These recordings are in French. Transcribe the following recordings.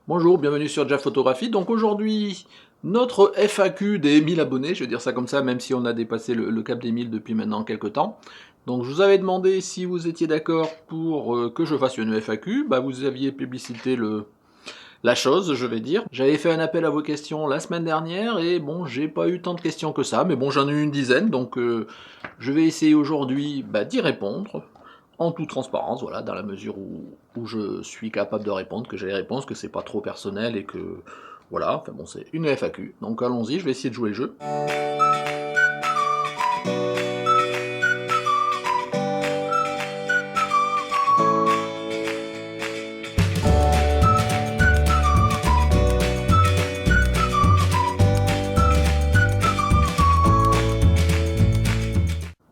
Bonjour, bienvenue sur Jaf Photographie. Donc aujourd'hui, notre FAQ des 1000 abonnés, je vais dire ça comme ça, même si on a dépassé le cap des 1000 depuis maintenant quelques temps. Donc je vous avais demandé si vous étiez d'accord pour que je fasse une FAQ. Bah, vous aviez publicité la chose, je vais dire. J'avais fait un appel à vos questions la semaine dernière et bon, j'ai pas eu tant de questions que ça, mais bon, j'en ai eu une dizaine, donc je vais essayer aujourd'hui d'y répondre en toute transparence, voilà, dans la mesure où je suis capable de répondre, que j'ai les réponses, que c'est pas trop personnel et que voilà, enfin bon, c'est une FAQ. Donc allons-y, je vais essayer de jouer le jeu.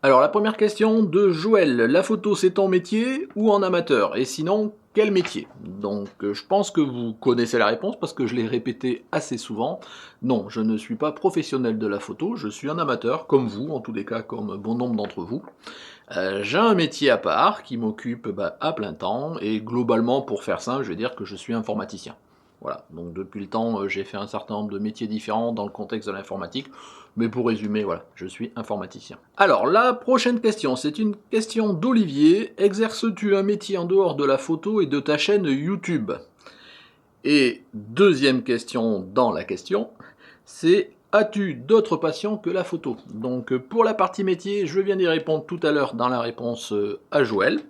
Alors la première question de Joël, la photo c'est ton métier ou en amateur? Et sinon, quel métier? Donc je pense que vous connaissez la réponse parce que je l'ai répété assez souvent. Non, je ne suis pas professionnel de la photo, je suis un amateur, comme vous, en tous les cas comme bon nombre d'entre vous. J'ai un métier à part qui m'occupe à plein temps, et globalement pour faire simple, je vais dire que je suis informaticien. Voilà, donc depuis le temps, j'ai fait un certain nombre de métiers différents dans le contexte de l'informatique, mais pour résumer, voilà, je suis informaticien. Alors, la prochaine question, c'est une question d'Olivier. Exerces-tu un métier en dehors de la photo et de ta chaîne YouTube? Et deuxième question dans la question, c'est as-tu d'autres passions que la photo? Donc pour la partie métier, je viens d'y répondre tout à l'heure dans la réponse à Joël.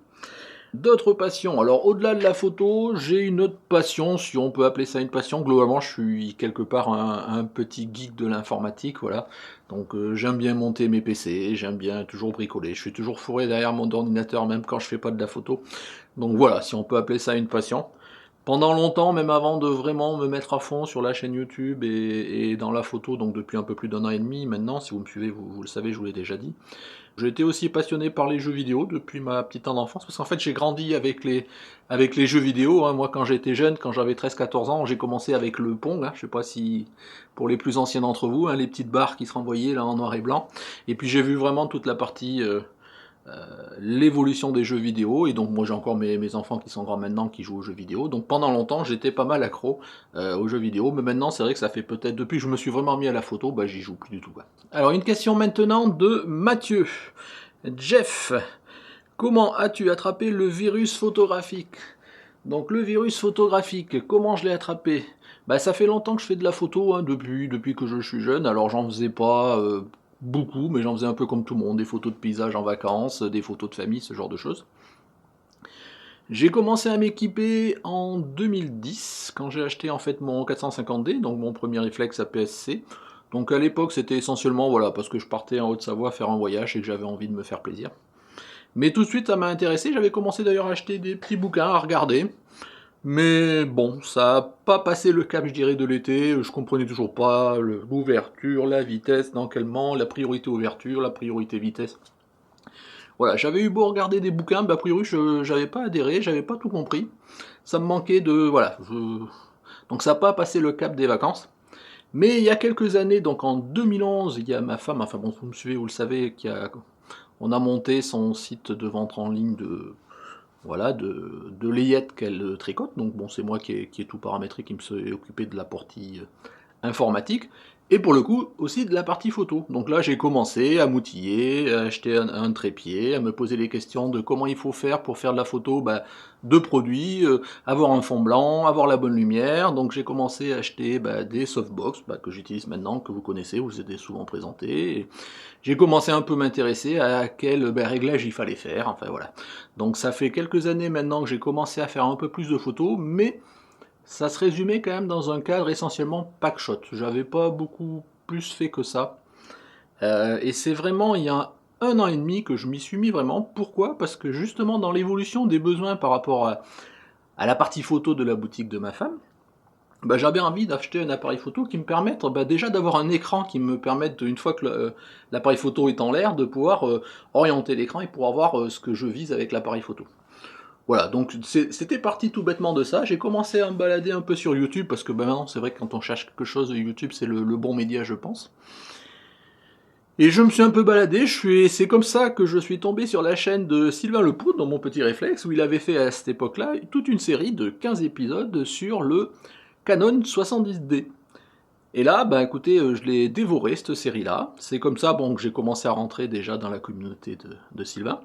D'autres passions, alors au-delà de la photo, j'ai une autre passion, si on peut appeler ça une passion. Globalement, je suis quelque part un petit geek de l'informatique, voilà. Donc j'aime bien monter mes PC, j'aime bien toujours bricoler, je suis toujours fourré derrière mon ordinateur même quand je fais pas de la photo. Donc voilà, si on peut appeler ça une passion. Pendant longtemps, même avant de vraiment me mettre à fond sur la chaîne YouTube et dans la photo, donc depuis un peu plus d'un an et demi maintenant, si vous me suivez, vous le savez, je vous l'ai déjà dit. J'ai été aussi passionné par les jeux vidéo depuis ma petite enfance, parce qu'en fait j'ai grandi avec les jeux vidéo, hein. Moi quand j'étais jeune, quand j'avais 13-14 ans, j'ai commencé avec le Pong, hein. Je sais pas si pour les plus anciens d'entre vous, hein, les petites barres qui se renvoyaient là en noir et blanc, et puis j'ai vu vraiment toute la partie l'évolution des jeux vidéo, et donc moi j'ai encore mes enfants qui sont grands maintenant qui jouent aux jeux vidéo, donc pendant longtemps j'étais pas mal accro aux jeux vidéo, mais maintenant c'est vrai que ça fait peut-être, depuis que je me suis vraiment mis à la photo, j'y joue plus du tout. Alors une question maintenant de Mathieu. Jeff, comment as-tu attrapé le virus photographique? Donc le virus photographique, comment je l'ai attrapé? Ça fait longtemps que je fais de la photo, hein, depuis que je suis jeune. Alors j'en faisais pas beaucoup, mais j'en faisais un peu comme tout le monde, des photos de paysages en vacances, des photos de famille, ce genre de choses. J'ai commencé à m'équiper en 2010, quand j'ai acheté en fait mon 450D, donc mon premier réflexe APS-C. Donc à l'époque c'était essentiellement voilà, parce que je partais en Haute-Savoie faire un voyage et que j'avais envie de me faire plaisir. Mais tout de suite ça m'a intéressé, j'avais commencé d'ailleurs à acheter des petits bouquins à regarder. Mais bon, ça n'a pas passé le cap, je dirais, de l'été. Je comprenais toujours pas l'ouverture, la vitesse, d'encalment, la priorité ouverture, la priorité vitesse. Voilà, j'avais eu beau regarder des bouquins, a priori, j'avais pas adhéré, j'avais pas tout compris. Ça me manquait de... Voilà. Donc ça n'a pas passé le cap des vacances. Mais il y a quelques années, donc en 2011, il y a ma femme, enfin bon, vous me suivez, vous le savez, on a monté son site de vente en ligne voilà, de layettes qu'elle tricote. Donc bon, c'est moi qui ai tout paramétré, qui me suis occupé de la partie informatique. Et pour le coup, aussi de la partie photo. Donc là, j'ai commencé à m'outiller, à acheter un trépied, à me poser les questions de comment il faut faire pour faire de la photo de produits, avoir un fond blanc, avoir la bonne lumière. Donc j'ai commencé à acheter des softbox que j'utilise maintenant, que vous connaissez, vous êtes souvent présenté. Et j'ai commencé un peu à m'intéresser à quel réglage il fallait faire, enfin voilà. Donc ça fait quelques années maintenant que j'ai commencé à faire un peu plus de photos, mais ça se résumait quand même dans un cadre essentiellement packshot. J'avais pas beaucoup plus fait que ça. Et c'est vraiment il y a un an et demi que je m'y suis mis vraiment. Pourquoi? Parce que justement dans l'évolution des besoins par rapport à la partie photo de la boutique de ma femme, j'avais envie d'acheter un appareil photo qui me permette déjà d'avoir un écran qui me permette, une fois que l'appareil photo est en l'air, de pouvoir orienter l'écran et pouvoir voir ce que je vise avec l'appareil photo. Voilà, donc c'était parti tout bêtement de ça. J'ai commencé à me balader un peu sur YouTube, parce que maintenant c'est vrai que quand on cherche quelque chose, YouTube c'est le bon média, je pense. Et je me suis un peu baladé, c'est comme ça que je suis tombé sur la chaîne de Sylvain Lepoudre, dans mon petit réflexe, où il avait fait à cette époque-là toute une série de 15 épisodes sur le Canon 70D. Et là, bah écoutez, je l'ai dévoré cette série-là. C'est comme ça bon, que j'ai commencé à rentrer déjà dans la communauté de Sylvain.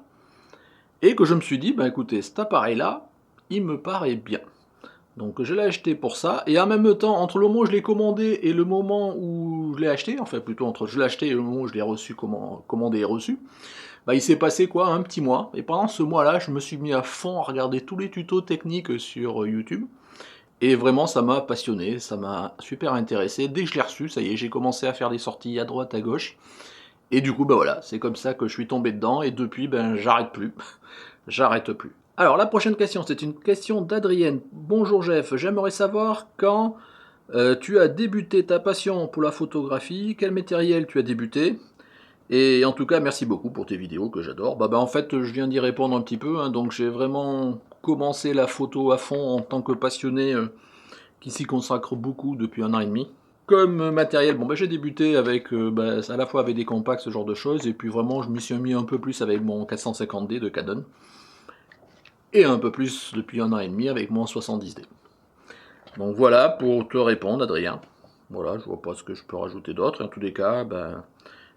Et que je me suis dit, bah écoutez, cet appareil-là, il me paraît bien. Donc je l'ai acheté pour ça, et en même temps, entre le moment où je l'ai commandé et le moment où je l'ai acheté, enfin plutôt entre je l'ai acheté et le moment où je l'ai reçu, commandé et reçu, bah il s'est passé quoi, un petit mois, et pendant ce mois-là, je me suis mis à fond à regarder tous les tutos techniques sur YouTube, et vraiment ça m'a passionné, ça m'a super intéressé. Dès que je l'ai reçu, ça y est, j'ai commencé à faire des sorties à droite, à gauche, et du coup, bah voilà, c'est comme ça que je suis tombé dedans, et depuis, ben j'arrête plus. J'arrête plus. Alors la prochaine question, c'est une question d'Adrienne. Bonjour Jeff, j'aimerais savoir quand tu as débuté ta passion pour la photographie, quel matériel tu as débuté, et en tout cas merci beaucoup pour tes vidéos que j'adore. Bah en fait je viens d'y répondre un petit peu, hein, donc j'ai vraiment commencé la photo à fond en tant que passionné qui s'y consacre beaucoup depuis 1 an et demi. Comme matériel, bon j'ai débuté avec à la fois avec des compacts, ce genre de choses, et puis vraiment je m'y suis mis un peu plus avec mon 450D de Canon, et un peu plus depuis 1 an et demi avec mon 70D. Donc voilà pour te répondre, Adrien. Voilà, je vois pas ce que je peux rajouter d'autre. En tous les cas,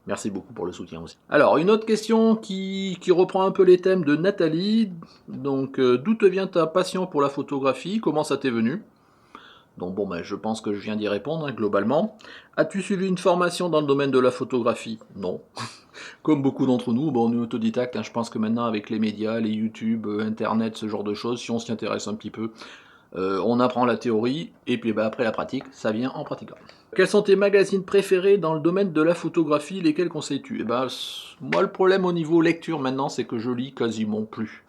merci beaucoup pour le soutien aussi. Alors, une autre question qui reprend un peu les thèmes de Nathalie. Donc, d'où te vient ta passion pour la photographie? Comment ça t'est venu? Donc bon, je pense que je viens d'y répondre, hein, globalement. As-tu suivi une formation dans le domaine de la photographie? Non. Comme beaucoup d'entre nous, on est autodidacte, hein. Je pense que maintenant, avec les médias, les YouTube, Internet, ce genre de choses, si on s'y intéresse un petit peu, on apprend la théorie, et puis après la pratique, ça vient en pratiquant. Quels sont tes magazines préférés dans le domaine de la photographie? Lesquels conseilles-tu? Moi, le problème au niveau lecture maintenant, c'est que je lis quasiment plus.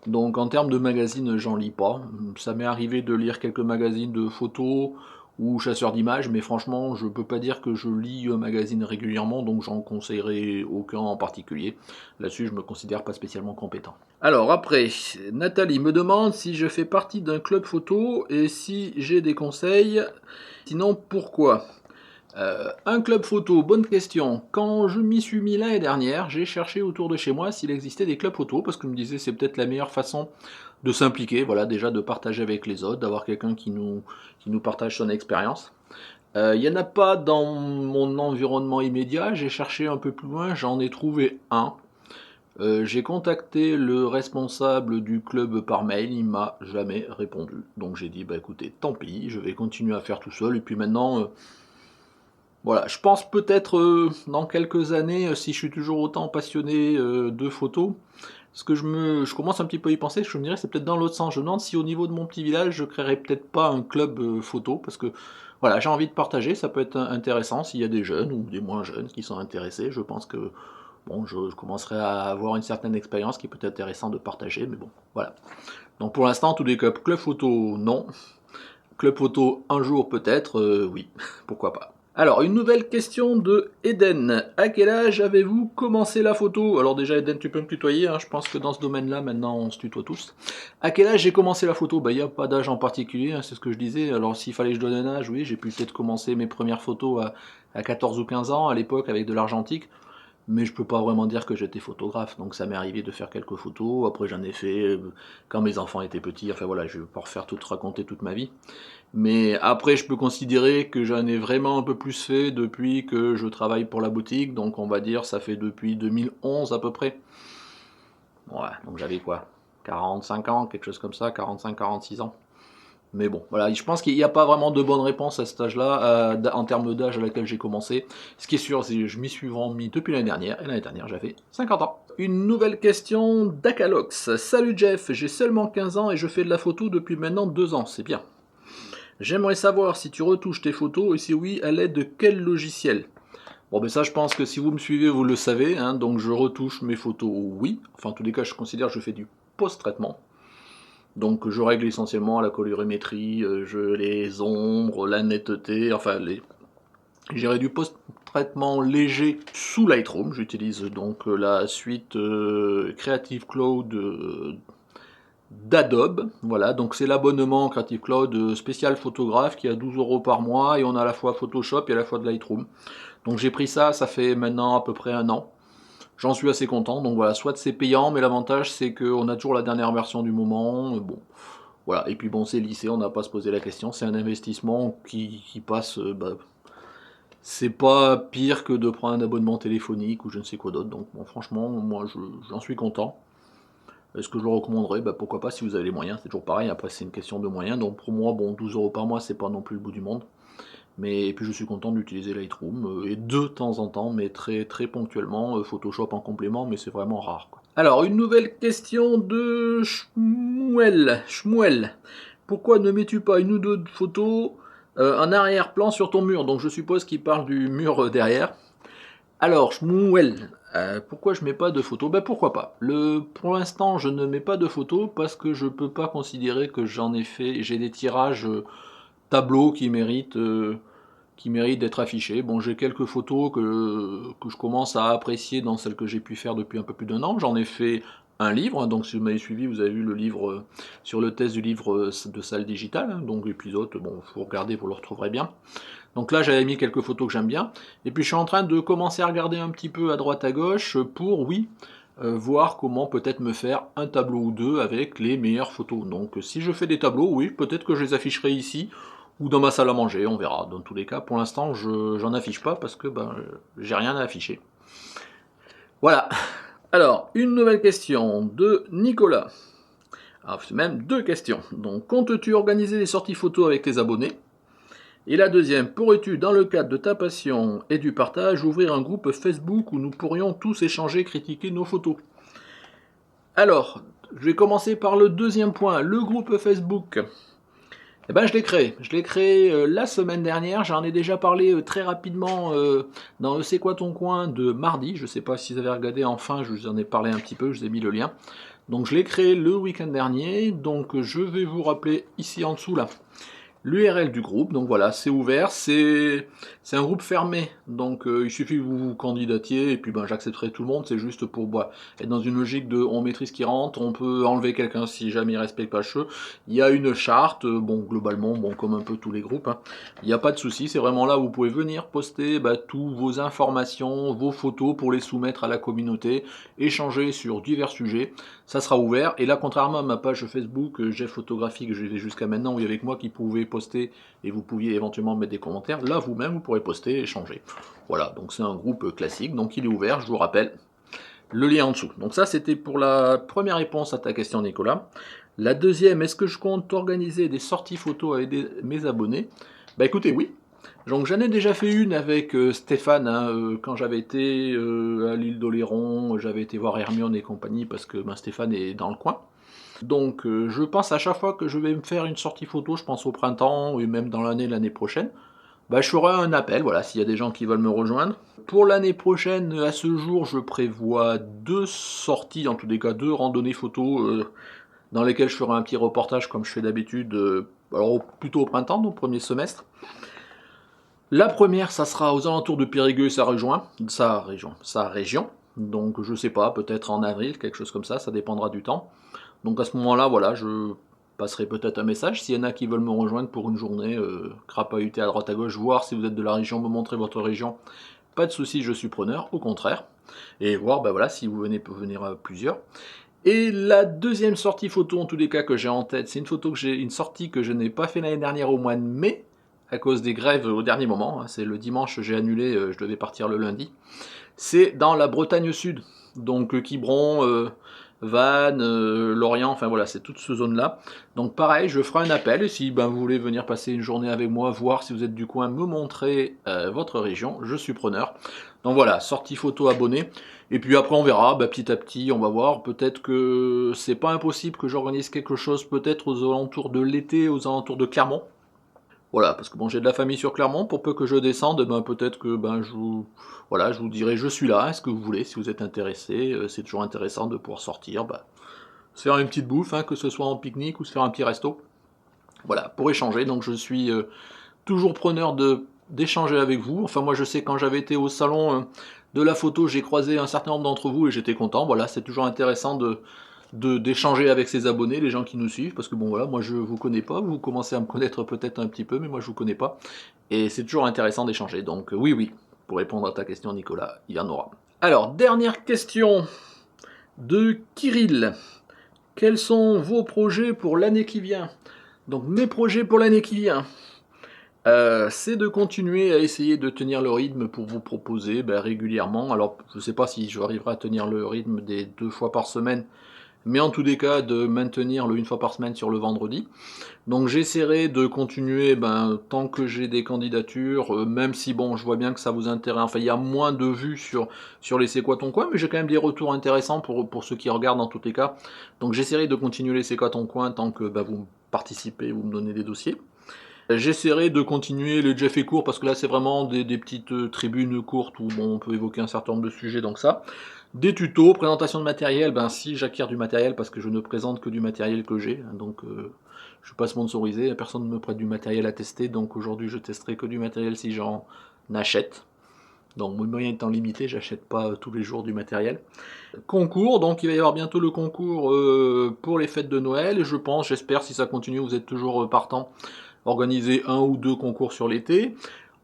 Donc en termes de magazines, j'en lis pas. Ça m'est arrivé de lire quelques magazines de photos ou chasseurs d'images, mais franchement, je peux pas dire que je lis un magazine régulièrement, donc j'en conseillerais aucun en particulier. Là-dessus, je me considère pas spécialement compétent. Alors après, Nathalie me demande si je fais partie d'un club photo et si j'ai des conseils. Sinon, pourquoi? Un club photo, bonne question. Quand je m'y suis mis l'année dernière, j'ai cherché autour de chez moi s'il existait des clubs photo, parce que je me disais c'est peut-être la meilleure façon de s'impliquer, voilà, déjà de partager avec les autres, d'avoir quelqu'un qui nous partage son expérience. Il n'y en a pas dans mon environnement immédiat, j'ai cherché un peu plus loin, j'en ai trouvé un. J'ai contacté le responsable du club par mail, il m'a jamais répondu. Donc j'ai dit écoutez, tant pis, je vais continuer à faire tout seul, et puis maintenant... voilà, je pense peut-être dans quelques années, si je suis toujours autant passionné de photos, parce que je commence un petit peu à y penser, je me dirais c'est peut-être dans l'autre sens. Je me demande si au niveau de mon petit village, je créerais peut-être pas un club photo, parce que voilà, j'ai envie de partager, ça peut être intéressant s'il y a des jeunes ou des moins jeunes qui sont intéressés. Je pense que bon, je commencerai à avoir une certaine expérience qui peut être intéressant de partager, mais bon, voilà. Donc pour l'instant, tous les clubs, club photo, non. Club photo, un jour peut-être, oui, pourquoi pas. Alors, une nouvelle question de Eden. À quel âge avez-vous commencé la photo? Alors déjà, Eden, tu peux me tutoyer, hein, je pense que dans ce domaine-là, maintenant, on se tutoie tous. À quel âge j'ai commencé la photo? Il n'y a pas d'âge en particulier, hein, c'est ce que je disais. Alors, s'il fallait que je donne un âge, oui, j'ai pu peut-être commencer mes premières photos à 14 ou 15 ans, à l'époque, avec de l'argentique. Mais je peux pas vraiment dire que j'étais photographe, donc ça m'est arrivé de faire quelques photos, après j'en ai fait quand mes enfants étaient petits, enfin voilà, je vais pas refaire raconter toute ma vie. Mais après je peux considérer que j'en ai vraiment un peu plus fait depuis que je travaille pour la boutique, donc on va dire ça fait depuis 2011 à peu près. Ouais, donc j'avais quoi, 45 ans, quelque chose comme ça, 45-46 ans. Mais bon, voilà, je pense qu'il n'y a pas vraiment de bonne réponse à cet âge-là, en termes d'âge à laquelle j'ai commencé. Ce qui est sûr, c'est que je m'y suis vraiment mis depuis l'année dernière, et l'année dernière j'avais 50 ans. Une nouvelle question d'Akalox. Salut Jeff, j'ai seulement 15 ans et je fais de la photo depuis maintenant 2 ans, c'est bien. J'aimerais savoir si tu retouches tes photos et si oui, à l'aide de quel logiciel? Bon ça je pense que si vous me suivez vous le savez, hein, donc je retouche mes photos, oui. Enfin en tous les cas je considère que je fais du post-traitement. Donc je règle essentiellement la colorimétrie, je les ombres, la netteté, enfin j'irai du post-traitement léger sous Lightroom. J'utilise donc la suite Creative Cloud d'Adobe. Voilà, donc c'est l'abonnement Creative Cloud spécial photographe qui a 12 € par mois et on a à la fois Photoshop et à la fois de Lightroom. Donc j'ai pris ça, ça fait maintenant à peu près 1 an. J'en suis assez content, donc voilà, soit c'est payant, mais l'avantage c'est qu'on a toujours la dernière version du moment, bon, Voilà, et puis bon, c'est lycée, on n'a pas à se poser la question, c'est un investissement qui passe, c'est pas pire que de prendre un abonnement téléphonique ou je ne sais quoi d'autre, donc bon, franchement, moi j'en suis content. Est-ce que je le recommanderais? Bah, pourquoi pas si vous avez les moyens, c'est toujours pareil, après c'est une question de moyens, donc pour moi, bon, 12 € par mois, c'est pas non plus le bout du monde. Mais et puis je suis content d'utiliser Lightroom, et de temps en temps, mais très, très ponctuellement, Photoshop en complément, mais c'est vraiment rare, quoi. Alors, une nouvelle question de Shmuel. Pourquoi ne mets-tu pas une ou deux photos en arrière-plan sur ton mur? Donc je suppose qu'il parle du mur derrière. Alors, Shmuel, pourquoi je mets pas de photos? Ben pourquoi pas. Pour l'instant, je ne mets pas de photos parce que je peux pas considérer que j'en ai fait. J'ai des tirages tableaux qui méritent d'être affichés. Bon, j'ai quelques photos que je commence à apprécier dans celles que j'ai pu faire depuis un peu plus d'1 an. J'en ai fait un livre, hein, donc si vous m'avez suivi, vous avez vu le livre sur le test du livre de salle digitale, hein, donc l'épisode, bon, faut regarder, vous le retrouverez bien. Donc là, j'avais mis quelques photos que j'aime bien. Et puis je suis en train de commencer à regarder un petit peu à droite à gauche pour, oui, voir comment peut-être me faire un tableau ou deux avec les meilleures photos. Donc si je fais des tableaux, oui, peut-être que je les afficherai ici ou dans ma salle à manger, on verra. Dans tous les cas, pour l'instant, j'en affiche pas parce que j'ai rien à afficher. Voilà. Alors, une nouvelle question de Nicolas. Alors, c'est même deux questions. Donc, comptes-tu organiser des sorties photos avec tes abonnés? Et la deuxième, pourrais-tu, dans le cadre de ta passion et du partage, ouvrir un groupe Facebook où nous pourrions tous échanger, critiquer nos photos? Alors, je vais commencer par le deuxième point, le groupe Facebook. Eh ben, je l'ai créé. Je l'ai créé la semaine dernière. J'en ai déjà parlé très rapidement dans le C'est quoi ton coin de mardi. Je ne sais pas si vous avez regardé, enfin, je vous en ai parlé un petit peu, je vous ai mis le lien. Donc, je l'ai créé le week-end dernier. Donc, je vais vous rappeler ici en dessous là l'URL du groupe. Donc voilà, c'est ouvert, c'est un groupe fermé, donc il suffit que vous vous candidatiez et puis j'accepterai tout le monde. C'est juste pour être dans une logique de on maîtrise qui rentre, on peut enlever quelqu'un si jamais il respecte pas le jeu. Il y a une charte, bon globalement, bon comme un peu tous les groupes, hein, il n'y a pas de souci, c'est vraiment là où vous pouvez venir poster toutes vos informations, vos photos pour les soumettre à la communauté, échanger sur divers sujets. Ça sera ouvert, et là contrairement à ma page Facebook Jeff Photographie que j'ai fait jusqu'à maintenant où il y avait que moi qui pouvais poster et vous pouviez éventuellement mettre des commentaires, là vous-même vous pourrez poster et échanger. Voilà, donc c'est un groupe classique, donc il est ouvert, je vous rappelle, le lien en dessous. Donc ça c'était pour la première réponse à ta question Nicolas. La deuxième, est-ce que je compte organiser des sorties photos avec mes abonnés? Bah écoutez, oui. Donc j'en ai déjà fait une avec Stéphane, hein, quand j'avais été à l'île d'Oléron, j'avais été voir Hermione et compagnie parce que Stéphane est dans le coin. Donc je pense à chaque fois que je vais me faire une sortie photo, je pense au printemps et même dans l'année prochaine, je ferai un appel, voilà, s'il y a des gens qui veulent me rejoindre. Pour l'année prochaine, à ce jour, je prévois 2 sorties, en tous les cas 2 randonnées photos, dans lesquelles je ferai un petit reportage comme je fais d'habitude, alors plutôt au printemps, donc premier semestre. La première, ça sera aux alentours de Périgueux et sa région. Donc je sais pas, peut-être en avril, quelque chose comme ça dépendra du temps. Donc à ce moment-là, voilà, je passerai peut-être un message. S'il y en a qui veulent me rejoindre pour une journée, crapahuter à droite à gauche, voir si vous êtes de la région, me montrer votre région, pas de souci, je suis preneur, au contraire. Et voir, voilà, si vous venez, peut venir à plusieurs. Et la deuxième sortie photo, en tous les cas, que j'ai en tête, c'est une sortie que je n'ai pas fait l'année dernière au mois de mai, à cause des grèves au dernier moment. C'est le dimanche, j'ai annulé, je devais partir le lundi. C'est dans la Bretagne Sud, donc Quiberon, Vannes, Lorient, enfin voilà, c'est toute cette zone-là. Donc pareil, je ferai un appel, et si vous voulez venir passer une journée avec moi, voir si vous êtes du coin, me montrer votre région, je suis preneur. Donc voilà, sortie photo abonné. Et puis après on verra, petit à petit, on va voir. Peut-être que c'est pas impossible que j'organise quelque chose, peut-être aux alentours de l'été, aux alentours de Clermont. Voilà, parce que j'ai de la famille sur Clermont, pour peu que je descende, peut-être que je vous dirai je suis là, est-ce que vous voulez, si vous êtes intéressé, c'est toujours intéressant de pouvoir sortir, se faire une petite bouffe, hein, que ce soit en pique-nique ou se faire un petit resto. Voilà, pour échanger, donc je suis toujours preneur d'échanger avec vous. Enfin moi je sais quand j'avais été au salon de la photo, j'ai croisé un certain nombre d'entre vous et j'étais content. Voilà, c'est toujours intéressant d'échanger avec ses abonnés, les gens qui nous suivent, parce que voilà, moi je vous connais pas, vous commencez à me connaître peut-être un petit peu, mais moi je vous connais pas, et c'est toujours intéressant d'échanger, donc oui, pour répondre à ta question Nicolas, il y en aura. Alors, dernière question de Kirill. Quels sont vos projets pour l'année qui vient? Donc mes projets pour l'année qui vient, c'est de continuer à essayer de tenir le rythme pour vous proposer, régulièrement. Alors je ne sais pas si j'arriverai à tenir le rythme des 2 fois par semaine, mais en tous les cas de maintenir le 1 fois par semaine sur le vendredi. Donc j'essaierai de continuer, tant que j'ai des candidatures, même si bon, je vois bien que ça vous intéresse, enfin il y a moins de vues sur les C'est quoi ton coin, mais j'ai quand même des retours intéressants pour ceux qui regardent en tous les cas. Donc j'essaierai de continuer les C'est quoi ton coin tant que, vous participez, vous me donnez des dossiers. J'essaierai de continuer les Jeff et court parce que là c'est vraiment des petites tribunes courtes où bon, on peut évoquer un certain nombre de sujets, donc ça. Des tutos, présentation de matériel, si j'acquiers du matériel parce que je ne présente que du matériel que j'ai, hein, donc je suis pas sponsorisé, personne ne me prête du matériel à tester, donc aujourd'hui je testerai que du matériel si j'en achète. Donc mon moyen étant limité, j'achète pas tous les jours du matériel. Concours, donc il va y avoir bientôt le concours pour les fêtes de Noël, et je pense, j'espère, si ça continue, vous êtes toujours partant, organiser 1 ou 2 concours sur l'été.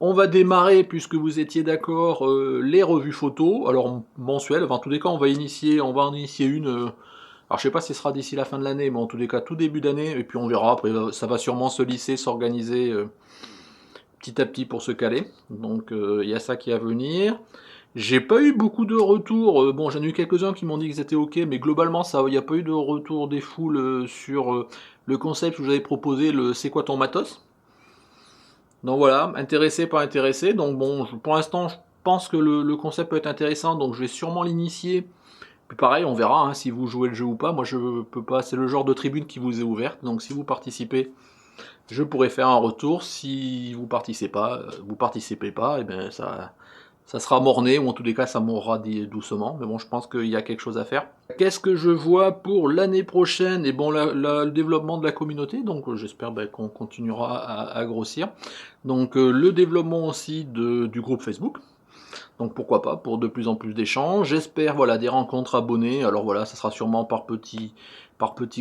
On va démarrer, puisque vous étiez d'accord, les revues photos, alors mensuelles, enfin en tous les cas on va en initier une, alors je sais pas si ce sera d'ici la fin de l'année, mais en tous les cas tout début d'année, et puis on verra, après ça va sûrement se lisser, s'organiser petit à petit pour se caler, donc il y a ça qui est à venir. J'ai pas eu beaucoup de retours, bon j'en ai eu quelques-uns qui m'ont dit que c'était ok, mais globalement il n'y a pas eu de retour des foules sur le concept que je vous avais proposé, le C'est quoi ton matos? Donc voilà, intéressé, pas intéressé, donc bon, pour l'instant je pense que le concept peut être intéressant, donc je vais sûrement l'initier. Puis pareil, on verra hein, si vous jouez le jeu ou pas, moi je peux pas, c'est le genre de tribune qui vous est ouverte, donc si vous participez, je pourrais faire un retour. Si vous participez pas, et bien ça sera morné, ou en tous les cas ça mourra doucement, mais bon je pense qu'il y a quelque chose à faire. Qu'est-ce que je vois pour l'année prochaine? Et bon le développement de la communauté, donc j'espère qu'on continuera à grossir. Donc le développement aussi du groupe Facebook, donc pourquoi pas, pour de plus en plus d'échanges. J'espère voilà, des rencontres abonnés, alors voilà, ça sera sûrement par petits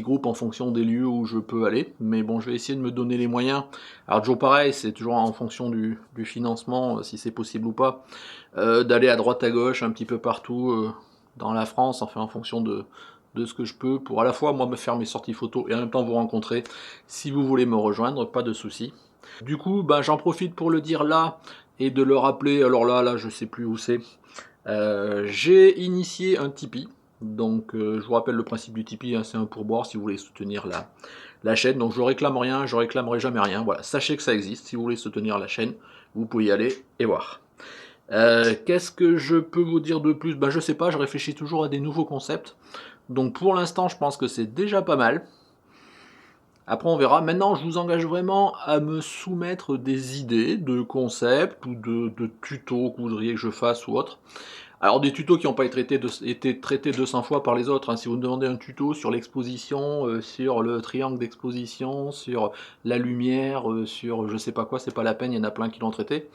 groupes en fonction des lieux où je peux aller, mais bon, je vais essayer de me donner les moyens. Alors toujours pareil, c'est toujours en fonction du financement, si c'est possible ou pas, d'aller à droite à gauche, un petit peu partout dans la France, enfin en fonction de ce que je peux, pour à la fois moi me faire mes sorties photos et en même temps vous rencontrer. Si vous voulez me rejoindre, pas de souci. Du coup, j'en profite pour le dire là et de le rappeler. Alors là, je sais plus où c'est. J'ai initié un Tipeee. Donc, je vous rappelle le principe du Tipeee, hein, c'est un pourboire si vous voulez soutenir la chaîne. Donc, je réclame rien, je réclamerai jamais rien. Voilà, sachez que ça existe. Si vous voulez soutenir la chaîne, vous pouvez y aller et voir. Qu'est-ce que je peux vous dire de plus? Je sais pas, je réfléchis toujours à des nouveaux concepts. Donc, pour l'instant, je pense que c'est déjà pas mal. Après, on verra. Maintenant, je vous engage vraiment à me soumettre des idées de concepts ou de tutos que vous voudriez que je fasse ou autre. Alors, des tutos qui n'ont pas été traités 200 fois par les autres, hein. Si vous me demandez un tuto sur l'exposition, sur le triangle d'exposition, sur la lumière, sur je sais pas quoi, c'est pas la peine, il y en a plein qui l'ont traité.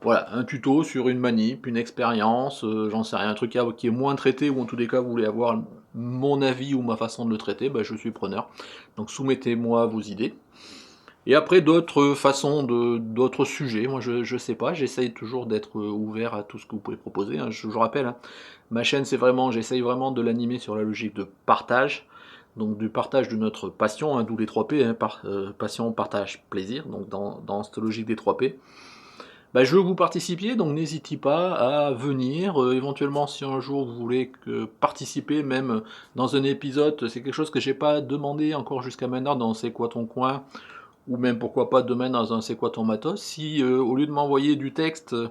Voilà, un tuto sur une manip, une expérience, j'en sais rien, un truc qui est moins traité, ou en tous les cas vous voulez avoir mon avis ou ma façon de le traiter, je suis preneur. Donc soumettez-moi vos idées. Et après d'autres façons, d'autres sujets, moi je sais pas, j'essaye toujours d'être ouvert à tout ce que vous pouvez proposer, hein. Je vous rappelle, hein, ma chaîne j'essaye vraiment de l'animer sur la logique de partage, donc du partage de notre passion, hein, d'où les 3 P, hein, passion, partage, plaisir, donc dans cette logique des 3 P. Je veux que vous participiez, donc n'hésitez pas à venir. Éventuellement, si un jour vous voulez participer, même dans un épisode, c'est quelque chose que j'ai pas demandé encore jusqu'à maintenant dans C'est quoi ton coin, ou même pourquoi pas demain dans un C'est quoi ton matos. Si au lieu de m'envoyer du texte, vous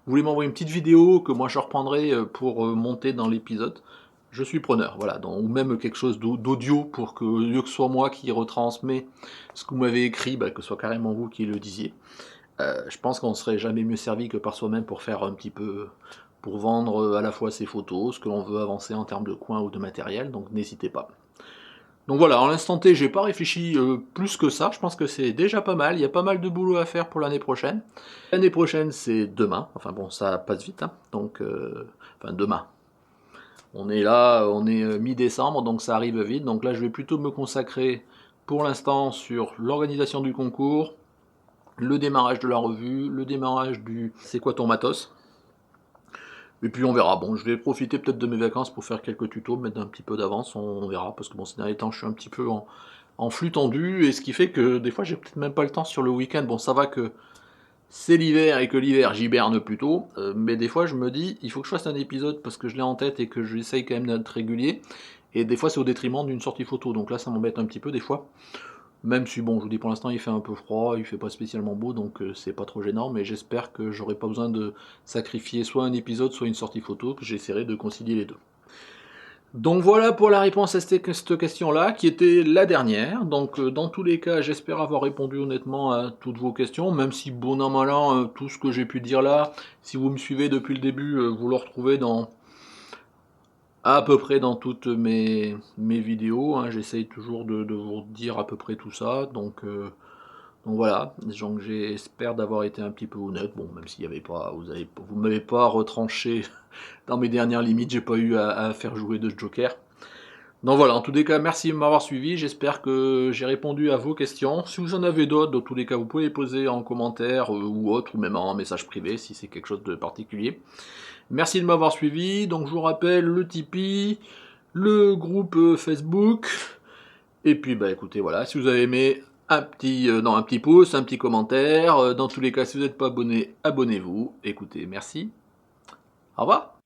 voulez m'envoyer une petite vidéo que moi je reprendrai pour monter dans l'épisode, je suis preneur. Voilà, donc, ou même quelque chose d'audio pour que, au lieu que ce soit moi qui retransmets ce que vous m'avez écrit, que ce soit carrément vous qui le disiez. Je pense qu'on ne serait jamais mieux servi que par soi-même pour faire un petit peu, pour vendre à la fois ses photos, ce que l'on veut avancer en termes de coins ou de matériel, donc n'hésitez pas. Donc voilà, en l'instant T, j'ai pas réfléchi plus que ça, je pense que c'est déjà pas mal, il y a pas mal de boulot à faire pour l'année prochaine. L'année prochaine, c'est demain, enfin bon, ça passe vite, hein, donc, enfin demain. On est là, on est mi-décembre, donc ça arrive vite, donc là je vais plutôt me consacrer pour l'instant sur l'organisation du concours, le démarrage de la revue, le démarrage du C'est quoi ton matos, Et puis on verra. Bon, je vais profiter peut-être de mes vacances pour faire quelques tutos, mettre un petit peu d'avance, on verra. Parce que bon, ces derniers temps, je suis un petit peu en flux tendu, et ce qui fait que des fois, j'ai peut-être même pas le temps sur le week-end. Bon, ça va que c'est l'hiver et que l'hiver, j'hiberne plutôt. Mais des fois, je me dis, il faut que je fasse un épisode parce que je l'ai en tête et que j'essaye quand même d'être régulier. Et des fois, c'est au détriment d'une sortie photo. Donc là, ça m'embête un petit peu des fois. Même si, bon, je vous dis pour l'instant, il fait un peu froid, il fait pas spécialement beau, donc c'est pas trop gênant, mais j'espère que j'aurai pas besoin de sacrifier soit un épisode, soit une sortie photo, que j'essaierai de concilier les deux. Donc voilà pour la réponse à cette question-là, qui était la dernière. Donc dans tous les cas, j'espère avoir répondu honnêtement à toutes vos questions, même si bon an mal an, tout ce que j'ai pu dire là, si vous me suivez depuis le début, vous le retrouvez à peu près dans toutes mes vidéos, hein. J'essaye toujours de vous dire à peu près tout ça, donc voilà, donc j'espère d'avoir été un petit peu honnête. Bon, même s'il y avait pas, vous m'avez pas retranché dans mes dernières limites, j'ai pas eu à faire jouer de joker. Donc voilà, en tous les cas, merci de m'avoir suivi. J'espère que j'ai répondu à vos questions. Si vous en avez d'autres, dans tous les cas, vous pouvez les poser en commentaire ou autre, ou même en message privé si c'est quelque chose de particulier. Merci de m'avoir suivi. Donc je vous rappelle le Tipeee, le groupe Facebook. Et puis bah écoutez, voilà, si vous avez aimé, un petit pouce, un petit commentaire. Dans tous les cas, si vous n'êtes pas abonné, abonnez-vous. Écoutez, merci. Au revoir.